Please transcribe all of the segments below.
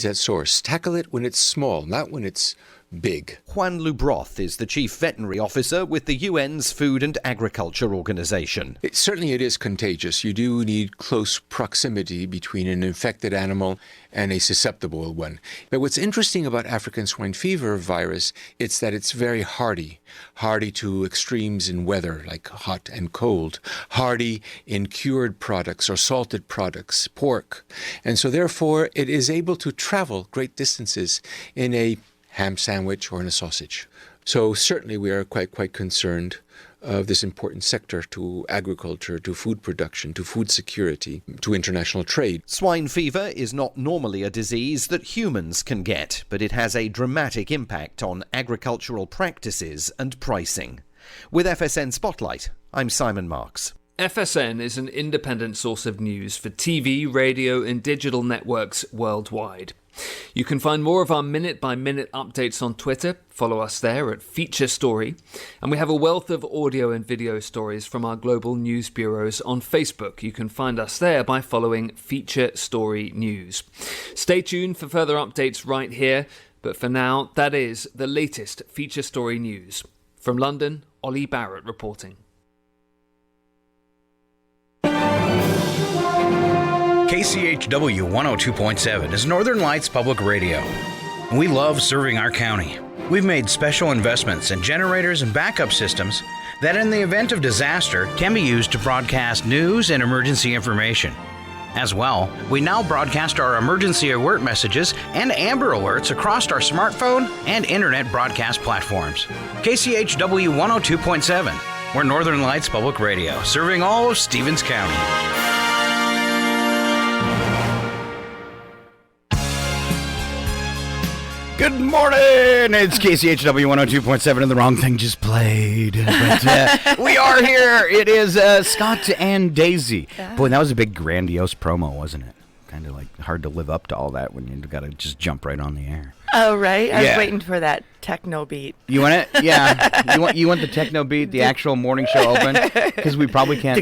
at source. Tackle it when it's small, not when it's big. Juan Lubroth is the Chief Veterinary Officer with the UN's Food and Agriculture Organization. Certainly it is contagious. You do need close proximity between an infected animal and a susceptible one. But what's interesting about African swine fever virus, it's that it's very hardy to extremes in weather, like hot and cold, hardy in cured products or salted products, pork. And so therefore it is able to travel great distances in a ham sandwich or in a sausage. So certainly we are quite concerned of this important sector to agriculture, to food production, to food security, to international trade. Swine fever is not normally a disease that humans can get, but it has a dramatic impact on agricultural practices and pricing. With FSN Spotlight, I'm Simon Marks. FSN is an independent source of news for TV, radio and digital networks worldwide. You can find more of our minute-by-minute updates on Twitter. Follow us there at Feature Story. And we have a wealth of audio and video stories from our global news bureaus on Facebook. You can find us there by following Feature Story News. Stay tuned for further updates right here. But for now, that is the latest Feature Story News. From London, Ollie Barrett reporting. KCHW 102.7 is Northern Lights Public Radio. We love serving our county. We've made special investments in generators and backup systems that in the event of disaster can be used to broadcast news and emergency information. As well, we now broadcast our emergency alert messages and Amber Alerts across our smartphone and internet broadcast platforms. KCHW 102.7, we're Northern Lights Public Radio, serving all of Stevens County. Good morning! It's KCHW 102.7 and the wrong thing just played. But we are here. It is Scott and Daisy. Boy, that was a big grandiose promo, wasn't it? Kind of like hard to live up to all that when you've got to just jump right on the air. Oh, right? I was waiting for that techno beat. You want it? Yeah. You want the techno beat, the actual morning show open? Because we probably can't.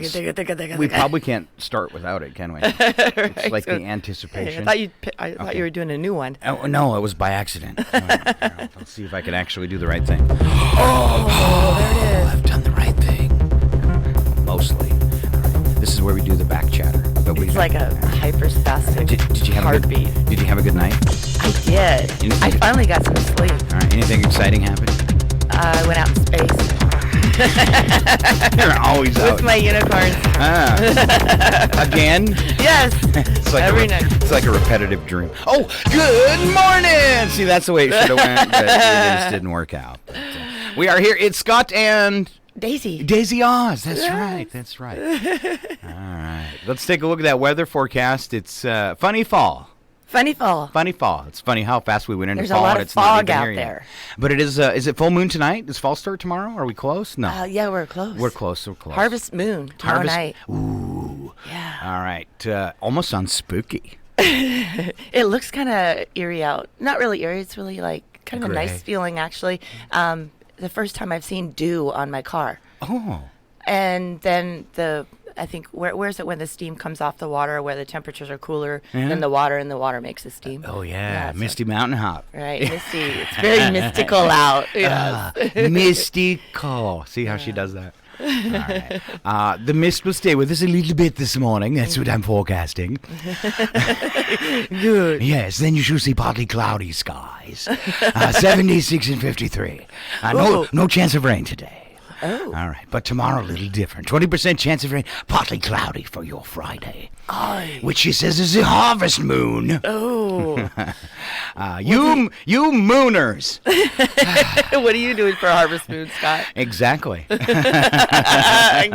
We probably can't start without it, can we? Right. It's like the anticipation. I thought you were doing a new one. Oh no, it was by accident. Let's see if I can actually do the right thing. There it is. I've done the right thing. Mostly. This is where we do the back chatter. It's like a hyper-spastic did you have heartbeat. Did you have a good night? I did. I finally got some sleep. All right. Anything exciting happen? I went out in space. You're always out. With my unicorns. Again? Yes. It's like every night. It's like a repetitive dream. Oh, good morning! See, that's the way it should have went, but it just didn't work out. But, we are here. It's Scott and Daisy Oz. That's right. That's right. All right. Let's take a look at that weather forecast. It's funny fall. Funny fall. It's funny how fast we went into There's fall. There's a lot of it's fog out there. But it is it full moon tonight? Does fall start tomorrow? Are we close? No. Yeah, we're close. We're close. Harvest moon tomorrow night. Ooh. Yeah. All right. Almost sounds spooky. It looks kind of eerie out. Not really eerie. It's really like kind of a nice feeling, actually. The first time I've seen dew on my car. Oh. And then I think, where's it when the steam comes off the water, where the temperatures are cooler than the water, and the water makes the steam? Oh, yeah. Misty Mountain Hop. Right, misty. It's very mystical out. Yes. Mystical. See how she does that? All right. The mist will stay with us a little bit this morning. That's what I'm forecasting. Good. Yes, then you should see partly cloudy skies. 76 and 53. No chance of rain today. Oh. All right, but tomorrow a little different. 20% chance of rain, partly cloudy for your Friday. Aye. Which she says is the harvest moon. Oh. You mooners. What are you doing for harvest moon, Scott? Exactly. Exactly.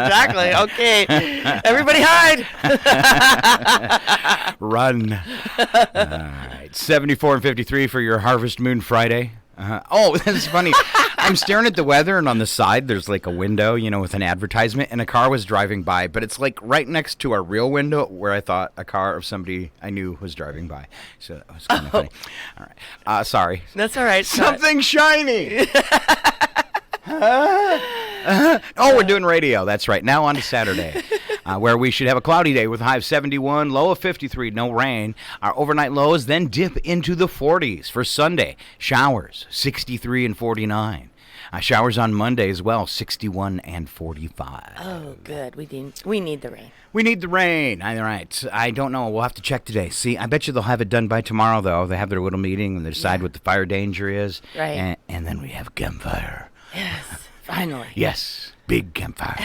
Okay. Everybody hide. Run. All right. 74 and 53 for your harvest moon Friday. Oh, that's funny. I'm staring at the weather, and on the side, there's like a window, with an advertisement, and a car was driving by, but it's like right next to a real window where I thought a car of somebody I knew was driving by. So it was kind of funny. All right. Sorry. That's all right. Something shiny. Oh, we're doing radio. That's right. Now on to Saturday. where we should have a cloudy day with a high of 71, low of 53, no rain. Our overnight lows then dip into the 40s for Sunday. Showers, 63 and 49. Showers on Monday as well, 61 and 45. Oh, good. We need the rain. We need the rain. All right. I don't know. We'll have to check today. See, I bet you they'll have it done by tomorrow, though. They have their little meeting and they decide what the fire danger is. Right. And then we have a campfire. Yes, finally. Yes, big campfire.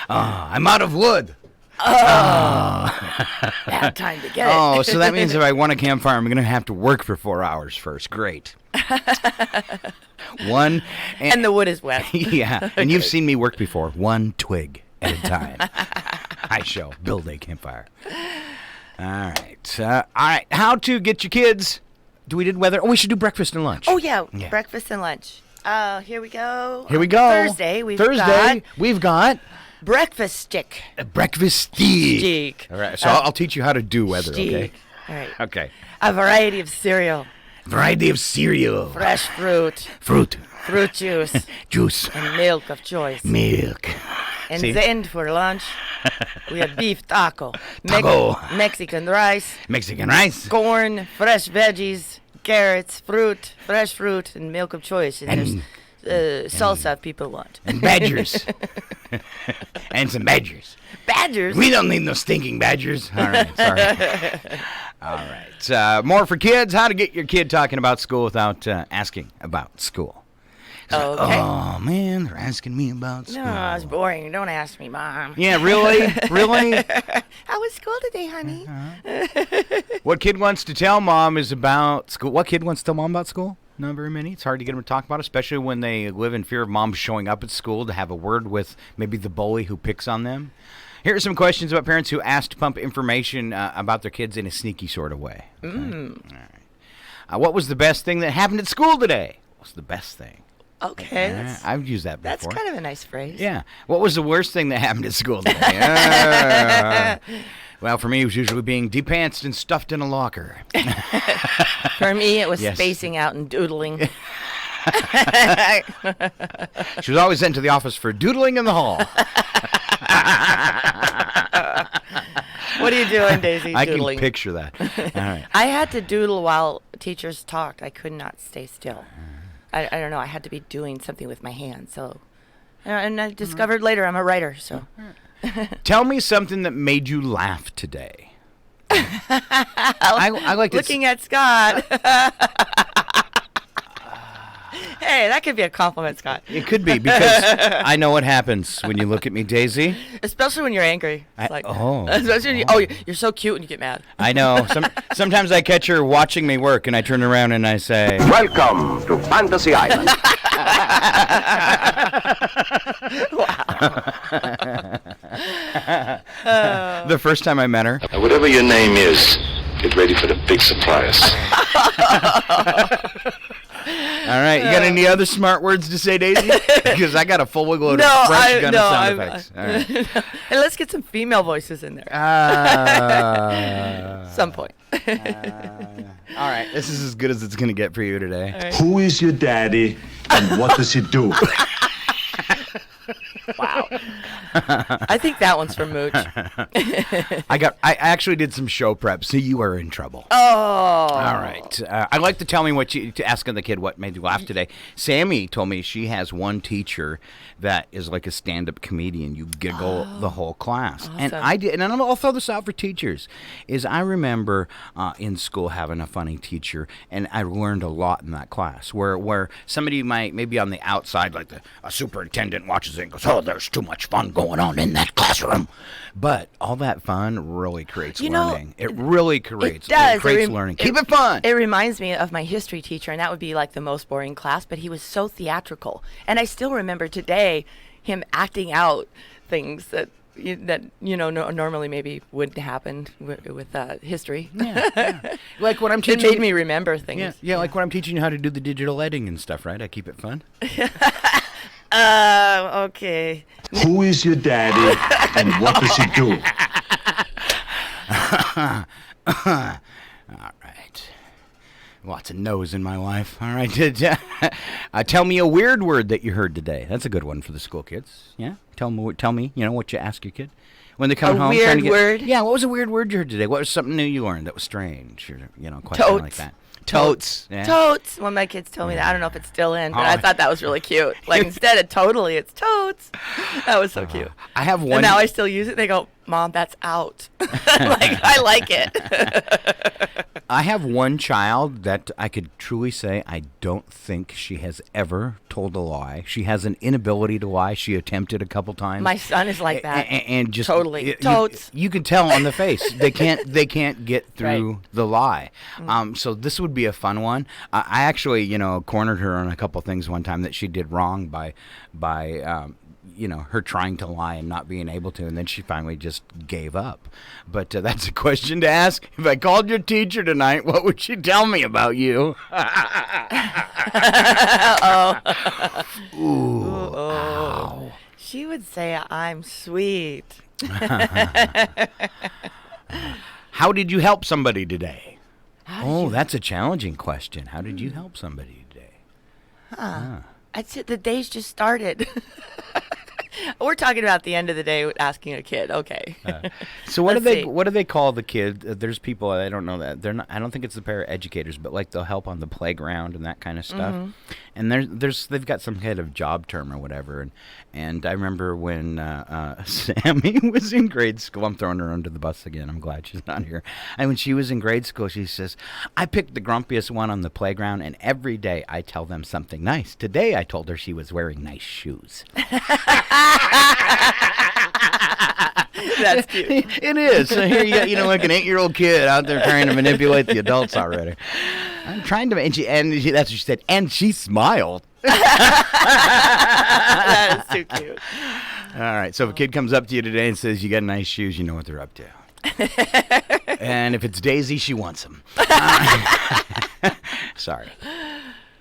I'm out of wood. Bad time to get it. Oh, so that means if I want a campfire, I'm going to have to work for 4 hours first. Great. And the wood is wet. Yeah, and you've seen me work before. 1 twig at a time. I shall build a campfire. All right. All right. How to get your kids. We did weather. Oh, we should do breakfast and lunch. Oh, yeah. Breakfast and lunch. Here we go. Here we go. Thursday, we've got breakfast stick. A breakfast steak. Steak. All right. So I'll teach you how to do weather, okay? All right. Okay. A variety of cereal. Variety of cereal. Fresh fruit. Fruit. Fruit juice. Juice. And milk of choice. Milk. And See? then for lunch, we had beef taco. Taco. Mexican rice. Mexican rice. Corn, fresh veggies, carrots, fruit, fresh fruit, and milk of choice. And there's salsa if people want. And badgers. And some badgers. Badgers? We don't need no stinking badgers. All right, sorry. All right. More for kids. How to get your kid talking about school without asking about school. Okay. Oh, man, they're asking me about school. No, it's boring. Don't ask me, Mom. Yeah, really? Really? How was school today, honey? What kid wants to tell mom is about school? What kid wants to tell mom about school? Not very many. It's hard to get them to talk about it, especially when they live in fear of mom showing up at school to have a word with maybe the bully who picks on them. Here are some questions about parents who ask to pump information about their kids in a sneaky sort of way. Okay? All right. What was the best thing that happened at school today? What's the best thing? Okay. I've used that before. That's kind of a nice phrase. Yeah. What was the worst thing that happened at school today? Well, for me, it was usually being depantsed and stuffed in a locker. For me, it was Yes. spacing out and doodling. She was always sent to the office for doodling in the hall. What are you doing, Daisy? I Doodling. can picture that. All right. I had to doodle while teachers talked. I could not stay still. I don't know. I had to be doing something with my hands. So, and I discovered later I'm a writer. So, Tell me something that made you laugh today. I like to looking at Scott. Hey, that could be a compliment, Scott. It could be because I know what happens when you look at me, Daisy. Especially when you're angry. It's especially when you're so cute and you get mad. I know. Sometimes I catch her watching me work, and I turn around and I say, Welcome to Fantasy Island. the first time I met her. Now, whatever your name is, get ready for the big surprise. All right, you got any other smart words to say, Daisy? Because I got a full wiggle of French gun of sound effects. All right. And let's get some female voices in there. Some point. All right, this is as good as it's going to get for you today. Right. Who is your daddy and what does he do? Wow. I think that one's for Mooch. I actually did some show prep, so you are in trouble. Oh. All right. I'd like to tell me to ask the kid what made you laugh today. Sammy told me she has one teacher that is like a stand-up comedian. You giggle the whole class. Awesome. And I did, and I'll throw this out for teachers, is I remember in school having a funny teacher, and I learned a lot in that class, where somebody might, maybe on the outside, like a superintendent watches it and goes, oh, there's too much fun going on in that classroom. But all that fun really creates learning. It really creates. It does. It creates learning. Keep it fun. It reminds me of my history teacher, and that would be like the most boring class, but he was so theatrical. And I still remember today him acting out things that normally maybe wouldn't happen with history. Yeah. Like when I'm It teaching. made me remember things. Yeah, like when I'm teaching you how to do the digital editing and stuff, right? I keep it fun. Okay. Who is your daddy and what does he do? All right. Lots of no's in my life. All right. Tell me a weird word that you heard today. That's a good one for the school kids. Yeah. Tell me. What you ask your kid when they come home. A weird word? Yeah. What was a weird word you heard today? What was something new you learned that was strange? Or, question like that. Totes. Yeah. Totes. When my kids told me that, I don't know if it's still in, but I thought that was really cute. Like instead of totally, it's totes. That was so cute. I have one. And now I still use it. They go, Mom, that's out. Like I like it. I have one child that I could truly say I don't think she has ever told a lie. She has an inability to lie. She attempted a couple times. My son is like that. And just totally totes. You can tell on the face they can't get through the lie. So this would be a fun one. I actually cornered her on a couple things one time that she did wrong by her trying to lie and not being able to, and then she finally just gave up. But that's a question to ask. If I called your teacher tonight, what would she tell me about you? Ooh. Ow. She would say, I'm sweet. How did you help somebody today? That's a challenging question. How did you help somebody today? I'd say the day's just started. We're talking about the end of the day asking a kid. Okay. So what do they call the kid? There's people, I don't know that. They're not, I don't think it's the paraeducators, but like they'll help on the playground and that kind of stuff. Mm-hmm. And they've got some kind of job term or whatever. And I remember when Sammy was in grade school. I'm throwing her under the bus again. I'm glad she's not here. And when she was in grade school, she says, I picked the grumpiest one on the playground, and every day I tell them something nice. Today I told her she was wearing nice shoes. That's cute. It is. So here you got, like an 8-year-old kid out there trying to manipulate the adults already. I'm trying to, and that's what she said, and she smiled. That is too cute. All right. So if a kid comes up to you today and says you got nice shoes, you know what they're up to. And if it's Daisy, she wants them. Sorry.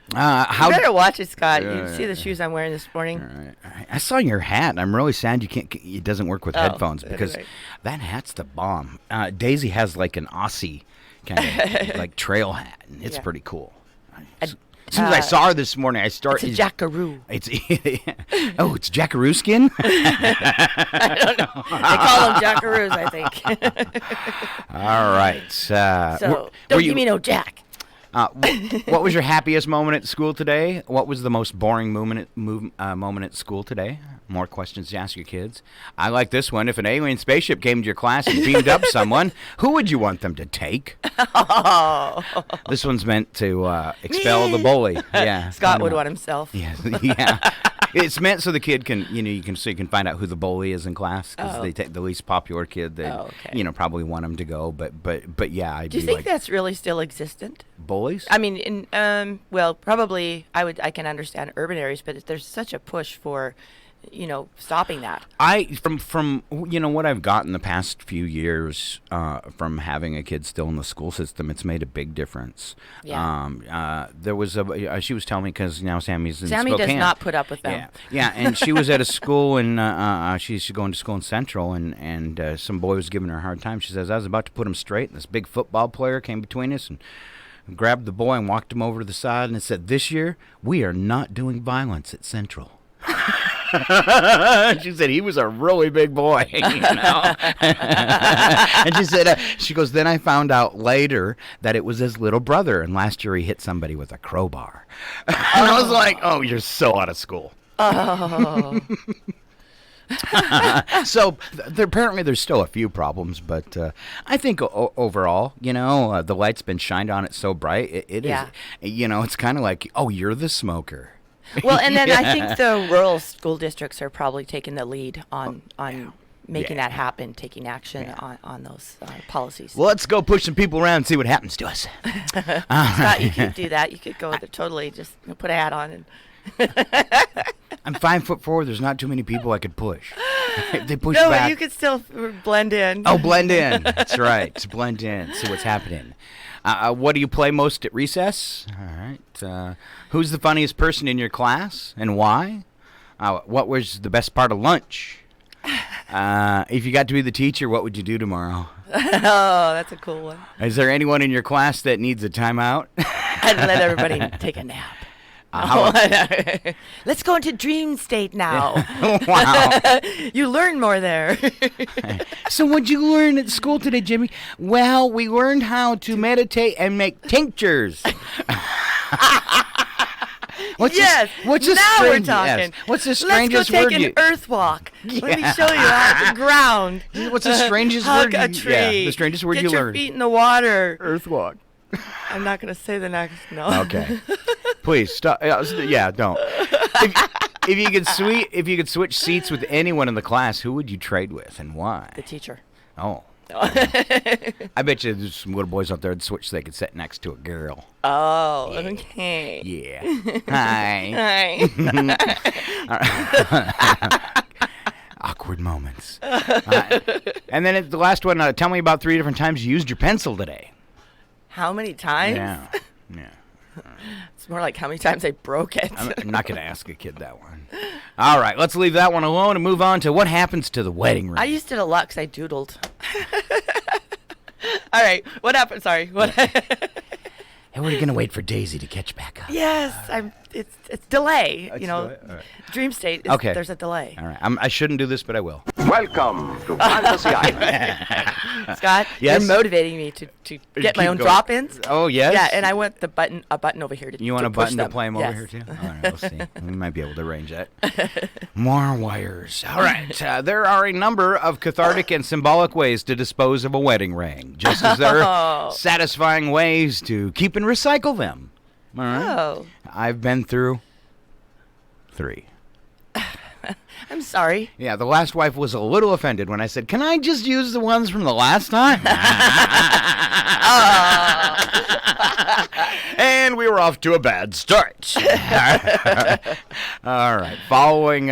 You better watch it, Scott. You see the shoes I'm wearing this morning. All right. I saw your hat, and I'm really sad it doesn't work with headphones because that hat's the bomb. Daisy has like an Aussie kind of like trail hat, and it's pretty cool. As soon as I saw her this morning, I started. It's a jackaroo. It's jackaroo skin. I don't know. They call them jackaroos, I think. All right. So don't give me no jack. What was your happiest moment at school today? What was the most boring moment at school today? More questions to ask your kids. I like this one. If an alien spaceship came to your class and beamed up someone, who would you want them to take? Oh. This one's meant to expel the bully. Yeah, Scott would want himself. Yeah. It's meant so the kid can, you can find out who the bully is in class because they take the least popular kid. They, probably want him to go. But yeah, Do you think that's really still existent? Bullies? I mean, probably I can understand urban areas, but there's such a push for, stopping that. From what I've got in the past few years from having a kid still in the school system, it's made a big difference. Yeah. There was she was telling me because now Sammy's in Sammy Spokane. does not put up with them. Yeah, and she was at a school and she's going to school in Central and some boy was giving her a hard time. She says, I was about to put him straight and this big football player came between us and grabbed the boy and walked him over to the side and said, this year we are not doing violence at Central. She said he was a really big boy, and she said, she goes, then I found out later that it was his little brother, and last year he hit somebody with a crowbar. And I was like, oh, you're so out of school. Oh. So apparently there's still a few problems, but I think overall, the light's been shined on it so bright. It is, it's kind of like, oh, you're the smoker. Well, and then I think the rural school districts are probably taking the lead on making that happen, taking action on those policies. Well, let's go push some people around and see what happens to us. Scott, you could do that. You could go totally just put a hat on and. I'm 5'4". There's not too many people I could push. If they push back. No, you could still blend in. Oh, blend in. That's right. Just blend in. See what's happening. What do you play most at recess? All right. Who's the funniest person in your class and why? What was the best part of lunch? If you got to be the teacher, what would you do tomorrow? Oh, that's a cool one. Is there anyone in your class that needs a timeout? and let everybody take a nap. Let's go into dream state now. Wow. You learn more there. So what'd you learn at school today, Jimmy? Well, we learned how to meditate and make tinctures. What's yes. What's the now we're strange- talking. yes. What's the strangest Let's go word take you? an earth walk. Let me Yeah. show you out the ground. What's the strangest Hug word? a tree. Yeah, the strangest word Get you your learned. feet in the water. Earth walk. I'm not going to say the next. No. Okay. Please stop. Yeah, don't. If you could switch seats with anyone in the class, who would you trade with and why? The teacher. Oh. I bet you there's some little boys out there that switch so they could sit next to a girl. Oh, okay. Yeah. Hi. Hi. Awkward moments. And then the last one, tell me about 3 different times you used your pencil today. How many times? Yeah. It's more like how many times I broke it. I'm not going to ask a kid that one. All right, let's leave that one alone and move on to what happens to the wedding ring. I used it a lot because I doodled. All right, what happened? Sorry. What? And we're going to wait for Daisy to catch back up. Yes, it's delay. It's you know, delay? All right. dream state. Is, Okay. There's a delay. All right, I shouldn't do this, but I will. Welcome to Fantasy Island. Scott, Yes? you're motivating me to get my Keep own going. drop-ins. Oh, yes? Yeah, and I want a button over here to You want to a push button them. to play them over Yes. here, too? All right, we'll see. We might be able to arrange that. More wires. All right. There are a number of cathartic and symbolic ways to dispose of a wedding ring, just as there are satisfying ways to keep and recycle them. All right? Oh, I've been through 3. I'm sorry. Yeah, the last wife was a little offended when I said, "Can I just use the ones from the last time?" And we were off to a bad start. All right. Following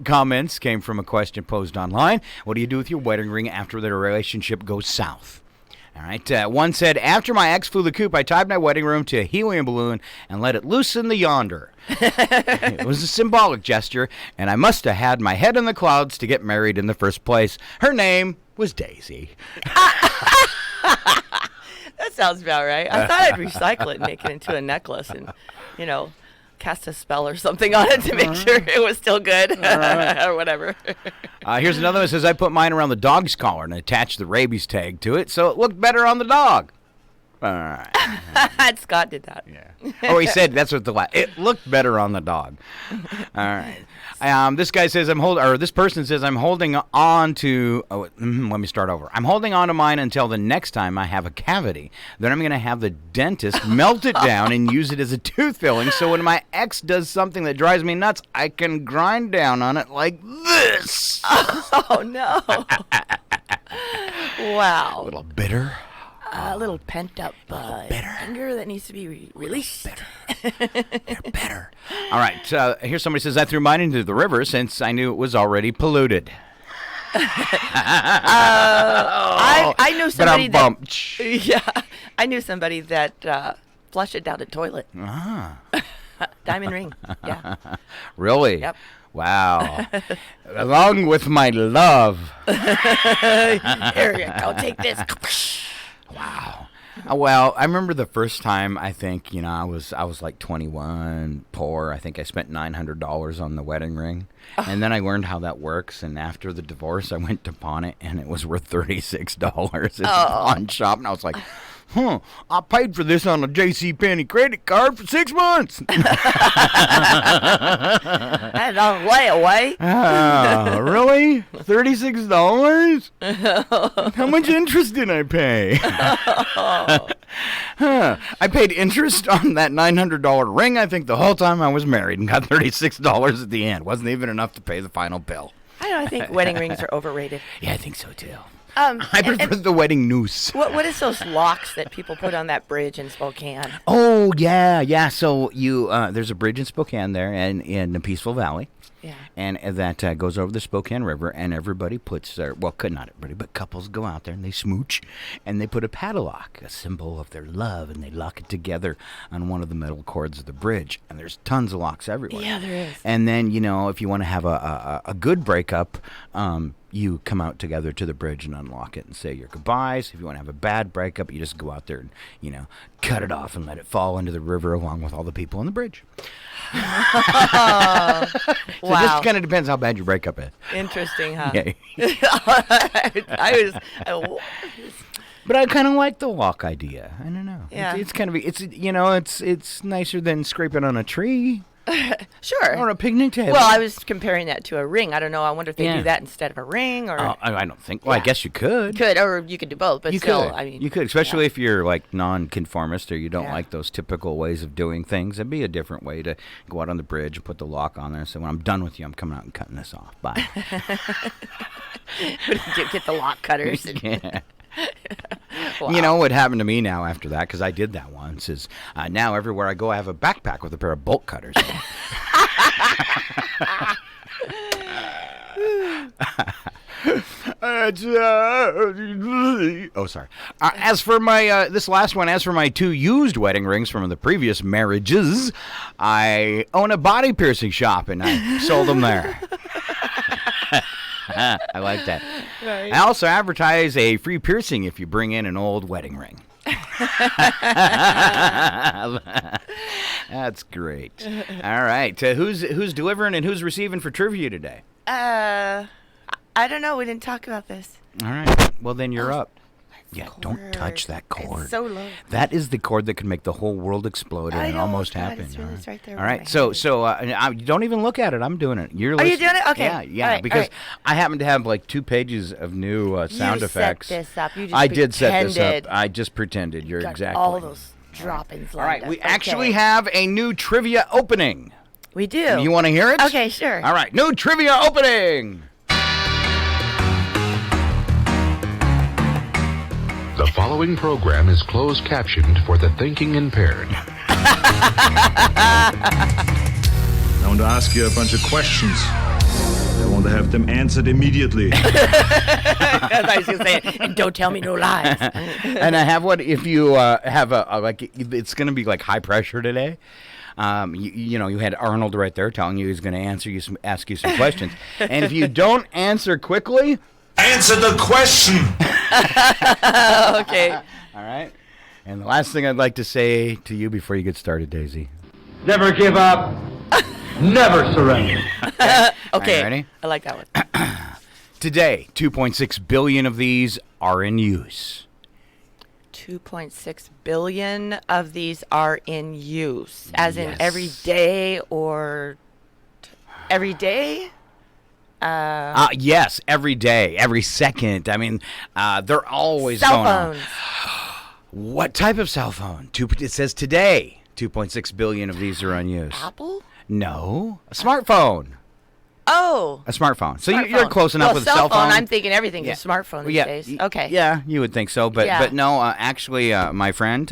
comments came from a question posed online. What do you do with your wedding ring after the relationship goes south? All right. One said, after my ex flew the coop, I tied my wedding ring to a helium balloon and let it loose in the yonder. It was a symbolic gesture, and I must have had my head in the clouds to get married in the first place. Her name was Daisy. That sounds about right. I thought I'd recycle it and make it into a necklace and, cast a spell or something on it to make sure it was still good or whatever. Here's another one that says, I put mine around the dog's collar and attached the rabies tag to it so it looked better on the dog. All right. Scott did that. Yeah. Oh, he said that's what it looked better on the dog. All right. This guy says this person says I'm holding on to. Let me start over. I'm holding on to mine until the next time I have a cavity. Then I'm going to have the dentist melt it down and use it as a tooth filling. So when my ex does something that drives me nuts, I can grind down on it like this. Oh no! Wow. A little bitter. A little pent up anger that needs to be released. They're better. All right. Here somebody says, I threw mine into the river since I knew it was already polluted. I know somebody that. Yeah, I knew somebody that flushed it down the toilet. Diamond ring. Yeah. Really? Yep. Wow. Along with my love. Here you go. Take this. Wow. Well, I remember the first time, I think, I was like 21, poor. I think I spent $900 on the wedding ring. And then I learned how that works. And after the divorce, I went to pawn it, and it was worth $36 at the pawn shop. And I was like, I paid for this on a JCPenney credit card for 6 months. That's a layaway. Really? $36? How much interest did I pay? I paid interest on that $900 ring, I think, the whole time I was married, and got $36 at the end. Wasn't even enough to pay the final bill. I think wedding rings are overrated. Yeah, I think so, too. I prefer the wedding noose. What is those locks that people put on that bridge in Spokane? Oh, yeah. So there's a bridge in Spokane there, and in the Peaceful Valley. Yeah. And that goes over the Spokane River, and everybody puts their, not everybody, but couples go out there and they smooch, and they put a padlock, a symbol of their love, and they lock it together on one of the metal cords of the bridge. And there's tons of locks everywhere. Yeah, there is. And then, if you want to have a good breakup, you come out together to the bridge and unlock it and say your goodbyes. If you want to have a bad breakup, you just go out there and, cut it off and let it fall into the river along with all the people on the bridge. So Wow. it just kind of depends how bad your breakup is. Interesting, huh? Yeah. I But I kind of like the walk idea. I don't know. Yeah. It's kind of it's nicer than scraping on a tree sure. or a picnic table. Well, I was comparing that to a ring. I don't know. I wonder if they Yeah. do that instead of a ring, or I don't think. Well, I Yeah. guess you could. or you could do both. But You still, could. I mean, you could, especially if you're like non-conformist or you don't Yeah. like those typical ways of doing things. It'd be a different way to go out on the bridge and put the lock on there and say, "When I'm done with you, I'm coming out and cutting this off." Bye. get the lock cutters. And, Yeah. wow. You know what happened to me now after that, because I did that once, is now everywhere I go I have a backpack with a pair of bolt cutters. Oh, sorry. As for my this last one, as for my 2 used wedding rings from the previous marriages, I own a body piercing shop and I sold them there. I like that. Right. I also advertise a free piercing if you bring in an old wedding ring. That's great. All right. Who's delivering and who's receiving for trivia today? I don't know. We didn't talk about this. All right. Well, then you're up. Yeah, don't touch Cord. that cord. It's so low. That is the cord that could make the whole world explode, and I it know, almost God, happened. it's all really- right, it's right there all where right. my So, head is. you don't even look at it. I'm doing it. You're Are you listening. doing it? Okay. Yeah, yeah. All right, Because all right. I happen to have like 2 pages of new sound You effects. set this up. You just I did set this pretended. up. I just pretended. You're Got exactly. all those droppings. All right. lined We up. actually Okay. have a new trivia opening. We do. You want to hear it? Okay, sure. All right. New trivia opening. The following program is closed captioned for the thinking impaired. I want to ask you a bunch of questions. I want to have them answered immediately. I was going to say, and don't tell me no lies. And I have one. If you have a like, it's going to be like high pressure today. You had Arnold right there telling you he's going to ask you some questions. And if you don't answer quickly, Answer the question! Okay. all right. And the last thing I'd like to say to you before you get started, Daisy. Never give up. Never surrender. Okay. ready? I like that one. Today, 2.6 billion of these are in use. 2.6 billion of these are in use, as in every day or every day? Yes, every day, every second. I mean, they're always Cell going on. phones. What type of cell phone? It says today, 2.6 billion of these are unused. Apple? No, a smartphone. Oh. A smartphone. So you're Smartphone. close enough Well, with a cell phone. I'm thinking everything's Yeah. a smartphone these Yeah, days. Okay. Yeah, you would think so, but Yeah. no. Actually, my friend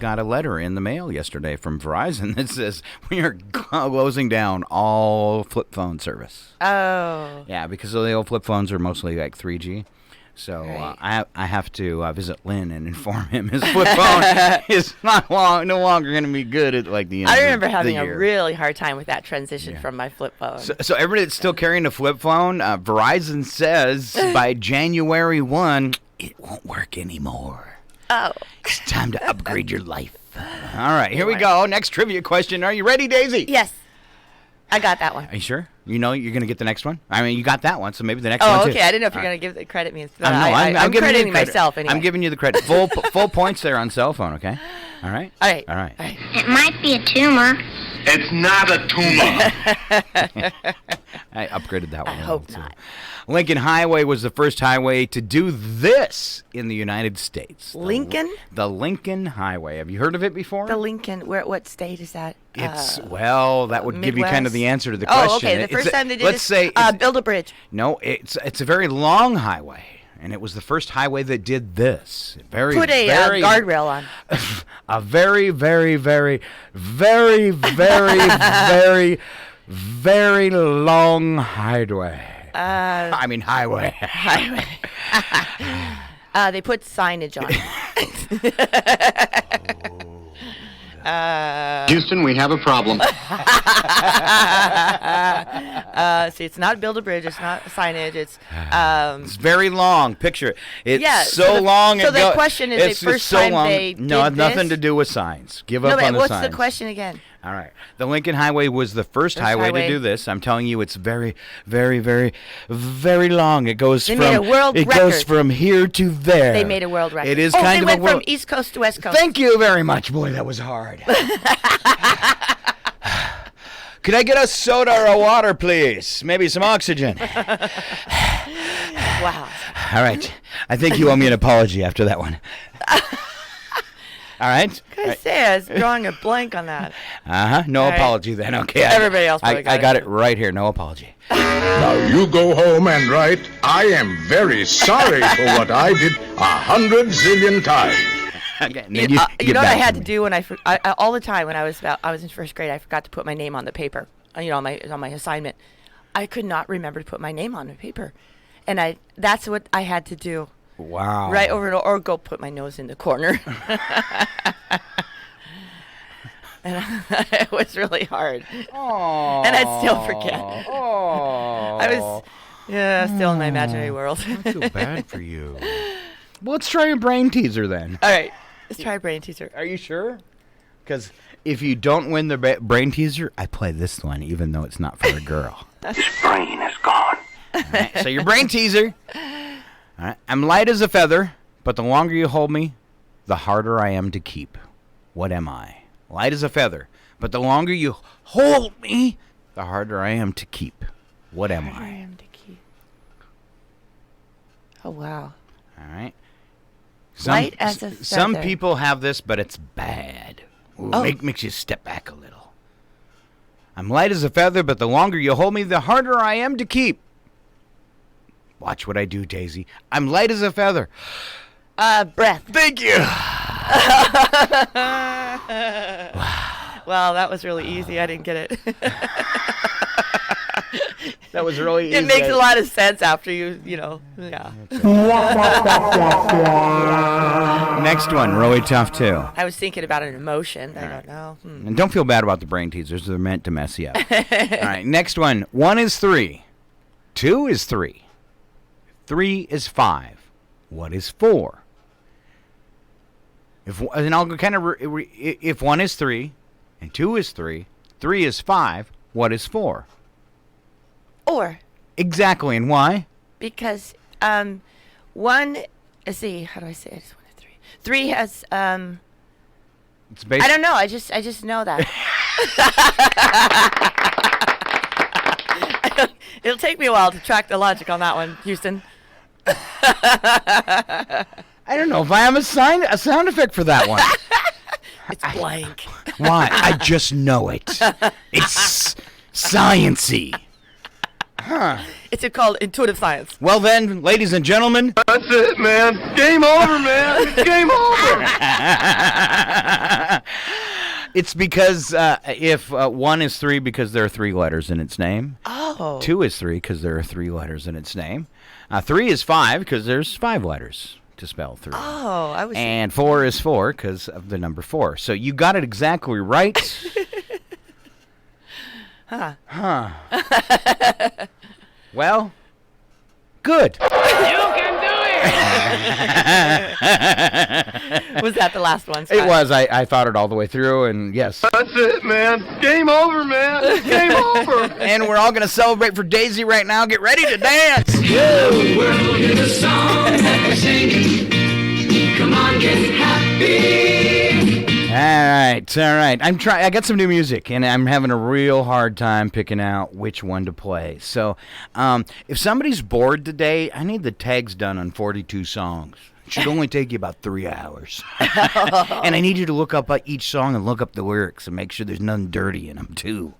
got a letter in the mail yesterday from Verizon that says we are closing down all flip phone service. Oh. Yeah, because the old flip phones are mostly like 3G. So Right. I have to visit Lynn and inform him his flip phone is no longer going to be good at like the end. I of remember the having a year. really hard time with that transition from my flip phone. So everybody that's still carrying a flip phone, Verizon says by January 1, it won't work anymore. Oh. It's time to upgrade your life. All right, here we go. Next trivia question. Are you ready, Daisy? Yes. I got that one. Are you sure? You know you're going to get the next one? I mean, you got that one, so maybe the next Oh, one too. okay. I didn't know if you're All going to give the credit me. No, I'm giving you crediting the credit. myself anyway. I'm giving you the credit. Full points there on cell phone, okay? All right? All right. All right. All right. It might be a tumor. It's not a tumor. I upgraded that one. I a hope little, too. not. Lincoln Highway was the first highway to do this in the United States. Lincoln? The Lincoln Highway. Have you heard of it before? The Lincoln. What state is that? It's that would give you kind of the answer to the Oh, question. okay. The first time they did let's this, say build a bridge. no, it's a very long highway, and it was the first highway that did this. Very Put a very, guardrail on. a very, very, very, very, very, very, very long highway. I mean highway. Highway. They put signage on it. Houston, we have a problem. See, it's not build a bridge. It's not signage. It's It's very long. Picture it. It's Yeah, so long. So the question is, it's the first so time long. they No, did nothing this? to do with signs. Give No, up but on the what's signs. the question again? All right. The Lincoln Highway was the first highway to highway. do this. I'm telling you, it's very, very, very, very long. It goes They from made a world it goes record. from here to there. They made a world record. It is oh, kind they of went a world. from East Coast to West Coast. Thank you very much, boy. That was hard. Could I get a soda or a water, please? Maybe some oxygen. Wow. All right. I think you owe me an apology after that one. All right. I say, I was drawing a blank on that. No All right. apology then. Okay. Everybody else probably I got got it. it right here. No apology. Now you go home and write, I am very sorry for what I did 100 zillion times. Okay, and You then know get what I back had to to me. do when I all the time when I was in first grade, I forgot to put my name on the paper. On my assignment, I could not remember to put my name on the paper, and that's what I had to do. Wow. Right over to, or go put my nose in the corner. And it was really hard. Aww. And I still forget. Oh. I was, still in my imaginary world. I feel bad for you. Well, let's try a brain teaser then. All right, let's try a brain teaser. Are you sure? Because if you don't win the brain teaser, I play this one, even though it's not for a girl. His brain is gone. All right, so your brain teaser. All right. I'm light as a feather, but the longer you hold me, the harder I am to keep. What am I? Light as a feather, but the longer you hold me, the harder I am to keep. What am I I? am to keep. Oh wow. All right. Light as a Some feather. people have this, but it's bad. Ooh, Oh. makes you step back a little. I'm light as a feather, but the longer you hold me, the harder I am to keep. Watch what I do, Daisy. I'm light as a feather. Breath. Thank you. Well, that was really easy. I didn't get it. That was really easy. It makes a lot of sense after yeah. Next one, really tough too. I was thinking about an emotion. I don't know. And don't feel bad about the brain teasers. They're meant to mess you up. All right, next one. 1 is 3. 2 is 3. 3 is 5. What is 4? And I'll kind of if 1 is 3 and 2 is 3, 3 is 5, what is 4? Or Exactly, and why? because one. Let's see. How do I say it? It's 1 and 3. 3 has It's based I don't know. I just know that. It'll take me a while to track the logic on that one, Houston. I don't know if I have a sound effect for that one. It's blank. Why? I just know it. It's science-y. It's called intuitive science. Well then, ladies and gentlemen, That's it, man. Game over, man. Game over. it's because if 1 is 3 because there are 3 letters in its name. Oh. 2 is 3 because there are 3 letters in its name. 3 is 5 because there's 5 letters to spell 3. Oh, I was. And 4 is 4 because of the number 4. So you got it exactly right. Huh. Well, good. Was that the last one? It Scott? was. I thought it all the way through, and yes. That's it, man. Game over, man. Game over. And we're all going to celebrate for Daisy right now. Get ready to dance. Come on, get happy. All right. I got some new music, and I'm having a real hard time picking out which one to play. So, if somebody's bored today, I need the tags done on 42 songs. It should only take you about 3 hours. And I need you to look up each song and look up the lyrics and make sure there's nothing dirty in them, too.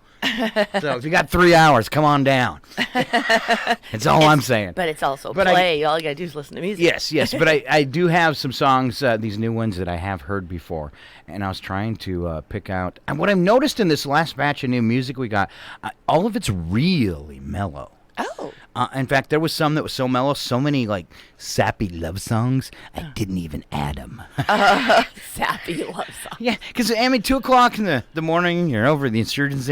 So if you got 3 hours, come on down. That's all I'm saying. But it's also But play. All you gotta do is listen to music. Yes. But I do have some songs, these new ones that I have heard before. And I was trying to pick out. And what I've noticed in this last batch of new music we got, all of it's really mellow. Oh. In fact, there was some that was so mellow, so many like sappy love songs, I didn't even add them. Sappy love song. Yeah, because, 2 o'clock in the morning, you're over at the insurance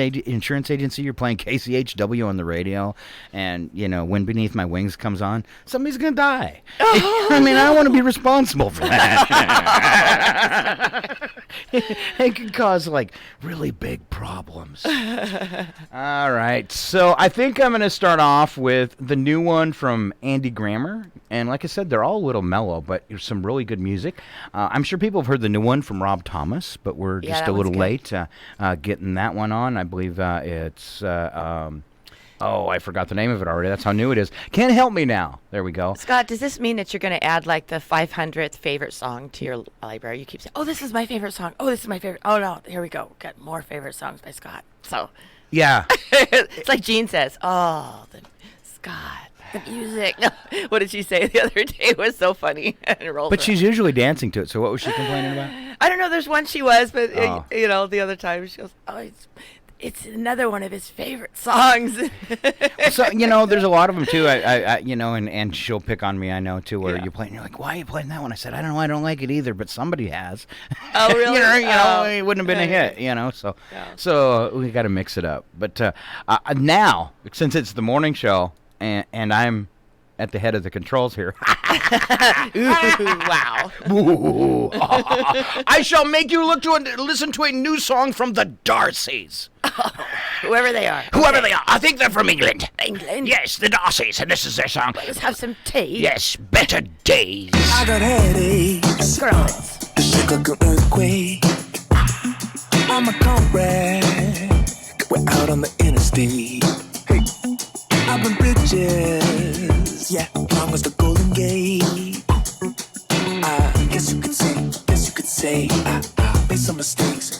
agency, you're playing KCHW on the radio, and, Wind Beneath My Wings comes on, somebody's going to die. I mean, I don't want to be responsible for that. It could cause, really big problems. All right, so I think I'm going to start off with the new one from Andy Grammer, and like I said, they're all a little mellow, but there's some really good music. I'm sure people have heard the new one from Rob Thomas, but we're just a little late getting that one on. I believe it's, I forgot the name of it already. That's how new it is. Can't Help Me Now. There we go. Scott, does this mean that you're going to add the 500th favorite song to your library? You keep saying, oh, this is my favorite song. Oh, this is my favorite. Oh, no, here we go. We've got more favorite songs by Scott. So. Yeah. It's like Jean says, oh, Scott. The music. What did she say the other day? It was so funny. But she's usually dancing to it, so what was she complaining about? I don't know. There's one she was, but, the other time she goes, oh, it's another one of his favorite songs. So, there's a lot of them, too, and she'll pick on me, I know, too, where you play, and you're like, why are you playing that one? I said, I don't know, I don't like it either, but somebody has. Oh, really? It wouldn't have been a hit, so we got to mix it up. But now, since it's the morning show, and I'm at the head of the controls here. Ooh, wow. Ooh. I shall make you listen to a new song from the Darcys. Oh, whoever they are. Whoever they are. I think they're from England. England? Yes, the Darcys, and this is their song. Let's have some tea. Yes, Better Days. I got headaches. Girls. The Chicago earthquake. I'm a comrade. We're out on the interstate. Hey. Up in bridges, yeah, long as the Golden Gate. I guess you could say, made some mistakes.